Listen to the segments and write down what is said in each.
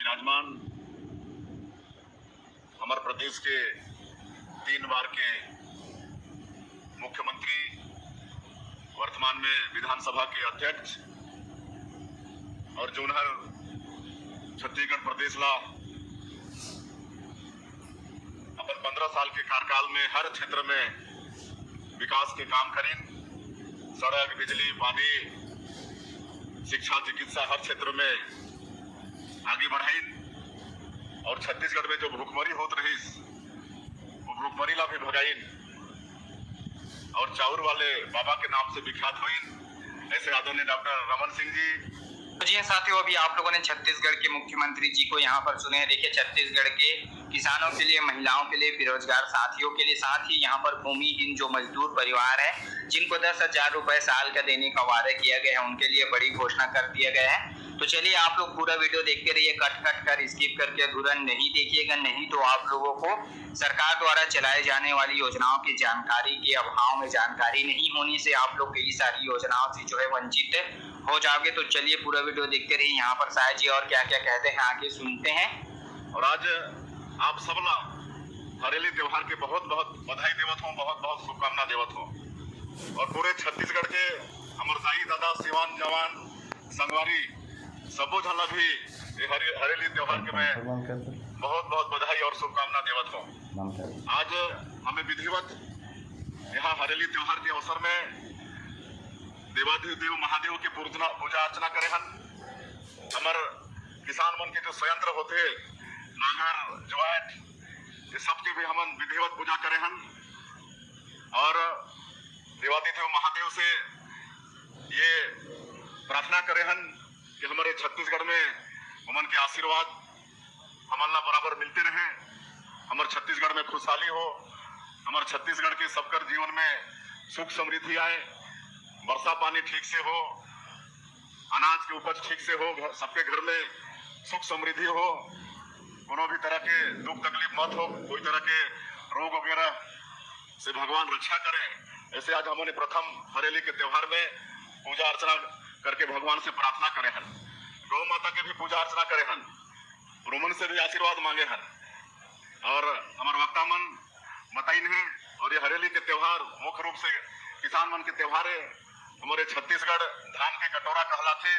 विराजमान हमारे प्रदेश के 3 बार के मुख्यमंत्री, वर्तमान में विधानसभा के अध्यक्ष और जूनहर छत्तीसगढ़ प्रदेश ला अपन 15 साल के कार्यकाल में हर क्षेत्र में विकास के काम करें। सड़क, बिजली, पानी, शिक्षा, चिकित्सा हर क्षेत्र में आगे बढ़ाई और छत्तीसगढ़ में जो भूखमरी होत रही वो भूखमरी ला भी भगाइन और चाउर वाले बाबा के नाम से विख्यात हुई। ऐसे आदरणीय डॉक्टर रमन सिंह जी। तो जी साथियों, अभी आप लोगों ने छत्तीसगढ़ के मुख्यमंत्री जी को यहाँ पर सुने। देखिए, छत्तीसगढ़ के किसानों के लिए, महिलाओं के लिए, बेरोजगार साथियों के लिए, साथ ही यहाँ पर भूमिहीन जो मजदूर परिवार है जिनको 10,000 रुपए साल का देने का वादा किया गया है, उनके लिए बड़ी घोषणा कर दिया गया है। तो चलिए, आप लोग पूरा वीडियो देखते रहिए, कट कट कर स्किप करके अधूरा नहीं देखिएगा, नहीं तो आप लोगों को सरकार द्वारा चलाए जाने वाली योजनाओं की जानकारी के अभाव में, जानकारी नहीं होने से आप लोग कई सारी योजनाओं से जो है वंचित हो जाओगे। तो चलिए पूरा वीडियो देखते रहिए। यहाँ पर साय जी और क्या क्या कहते हैं आगे सुनते हैं। और आज आप सब ला हरेली त्योहार के बहुत बहुत बधाई देवत हूँ, बहुत बहुत शुभकामना देवत हूँ। और पूरे छत्तीसगढ़ के हमारे दाई दादा, सिवान, जवान, संगवारी सबो झन भी हरेली त्योहार के मैं बहुत बहुत बधाई और शुभकामना देवत हूँ। आज हमें विधिवत यहाँ हरेली त्योहार के अवसर में देवाधिदेव महादेव की पूजा अर्चना करे हन। हमार किसान मन के जो संयंत्र होते, नांगर, ज्वाइंट, ये सबके भी हमन विधिवत पूजा करे हन और देवाधिदेव महादेव से ये प्रार्थना करे हन कि हमारे छत्तीसगढ़ में उमन के आशीर्वाद हमन ला बराबर मिलते रहे, हमारे छत्तीसगढ़ में खुशहाली हो, हमारे छत्तीसगढ़ के सबकर जीवन में सुख समृद्धि आए, वर्षा पानी ठीक से हो, अनाज की उपज ठीक से हो, सबके घर में सुख समृद्धि हो, कोनो भी तरह के दुख तकलीफ मत हो, कोई तरह के रोग वगैरह से भगवान रक्षा करे। ऐसे आज हमने प्रथम हरेली के त्योहार में पूजा अर्चना करके भगवान से प्रार्थना करे हन, गौ माता के भी पूजा अर्चना करे हन, रोमन से भी आशीर्वाद मांगे हन और हमारे वक्ता मन बताई नहीं। और ये हरेली के त्योहार मुख्य रूप से किसान मन के त्योहार है। हमारे छत्तीसगढ़ धान के कटोरा कहलाते।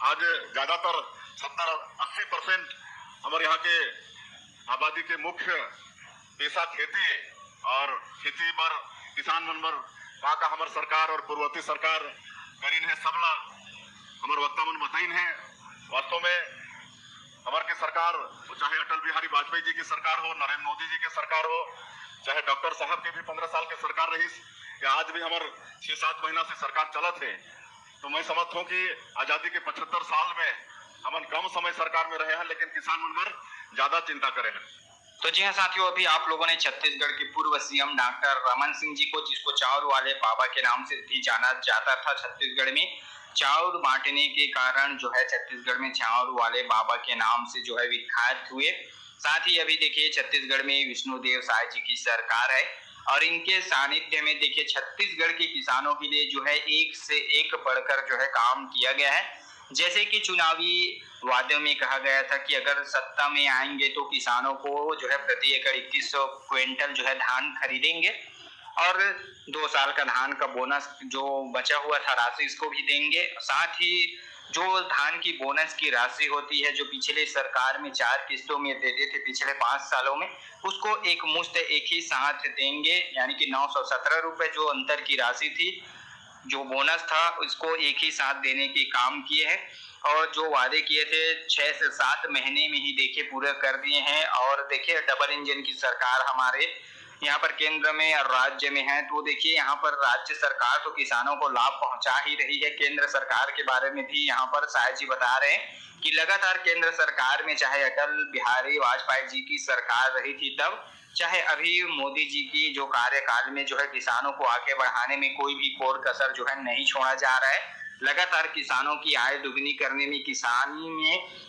आज ज्यादातर 70-80% हमारे यहाँ के आबादी के मुख्य पेशा खेती है और खेती पर किसान मन पर का हमारे सरकार और पूर्ववर्ती सरकार करीन है, सबला हमारे वक्ता मन बताइन है। वास्तव में हमारे के सरकार, चाहे अटल बिहारी वाजपेयी जी की सरकार हो, नरेंद्र मोदी जी की सरकार हो, चाहे डॉक्टर साहब के भी 15 साल के सरकार रही, या आज भी हमारे 6-7 महीना से सरकार चलत है, तो मैं समझता हूँ कि आजादी के 75 साल में हम कम समय सरकार में रहे हैं, लेकिन किसान मन पर ज्यादा चिंता करे हैं। तो जी हाँ साथियों, अभी आप लोगों ने छत्तीसगढ़ के पूर्व सीएम डॉक्टर रमन सिंह जी को, जिसको चाउर वाले बाबा के नाम से भी जाना जाता था, छत्तीसगढ़ में चाउर बांटने के कारण जो है छत्तीसगढ़ में चाउर वाले बाबा के नाम से जो है विख्यात हुए। साथ ही अभी देखिए छत्तीसगढ़ में विष्णुदेव साय जी की सरकार है और इनके सानिध्य में देखिए छत्तीसगढ़ के किसानों के लिए जो है एक से एक बढ़कर जो है काम किया गया है। जैसे कि चुनावी वादों में कहा गया था कि अगर सत्ता में आएंगे तो किसानों को जो है प्रति एकड़ 2100 क्विंटल जो है धान खरीदेंगे और 2 साल का धान का बोनस जो बचा हुआ था राशि इसको भी देंगे। साथ ही जो धान की बोनस की राशि होती है, जो पिछले सरकार में 4 किस्तों में देते थे पिछले 5 सालों में, उसको एक मुश्त एक ही साथ देंगे, यानी कि 917 रुपए जो अंतर की राशि थी, जो बोनस था, उसको एक ही साथ देने के काम किए हैं। और जो वादे किए थे 6 से 7 महीने में ही देखिए पूरे कर दिए हैं। और देखिए डबल इंजन की सरकार हमारे यहाँ पर केंद्र में और राज्य में है, तो देखिए यहाँ पर राज्य सरकार तो किसानों को लाभ पहुंचा ही रही है। केंद्र सरकार के बारे में भी यहाँ पर साय जी बता रहे हैं कि लगातार केंद्र सरकार में, चाहे अटल बिहारी वाजपेयी जी की सरकार रही थी तब, चाहे अभी मोदी जी की जो कार्यकाल में जो है किसानों को आगे बढ़ाने में कोई भी कोर कसर जो है नहीं छोड़ा जा रहा है। लगातार किसानों की आय दुगनी करने में, किसानी में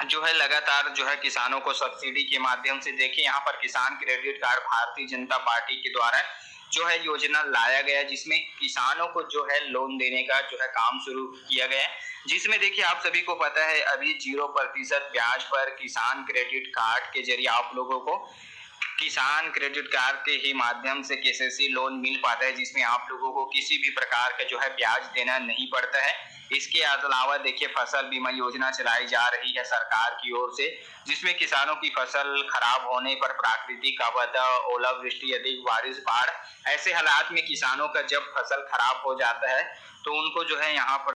जो है लगातार जो है किसानों को सब्सिडी के माध्यम से, देखिए यहाँ पर किसान credit card Bharatiya Janata party के द्वारा जो है योजना लाया गया, जिसमें किसानों को जो है लोन देने का जो है काम शुरू किया गया है, जिसमें देखिए आप सभी को पता है अभी 0% ब्याज पर किसान क्रेडिट कार्ड के जरिए आप लोगों को किसान क्रेडिट कार्ड के ही माध्यम से केसीसी लोन मिल पाता है, जिसमें आप लोगों को किसी भी प्रकार का जो है ब्याज देना नहीं पड़ता है। इसके अलावा देखिए फसल बीमा योजना चलाई जा रही है सरकार की ओर से, जिसमें किसानों की फसल खराब होने पर प्राकृतिक आपदा, ओलावृष्टि, अधिक बारिश, बाढ़, ऐसे हालात में किसानों का जब फसल खराब हो जाता है तो उनको जो है यहाँ पर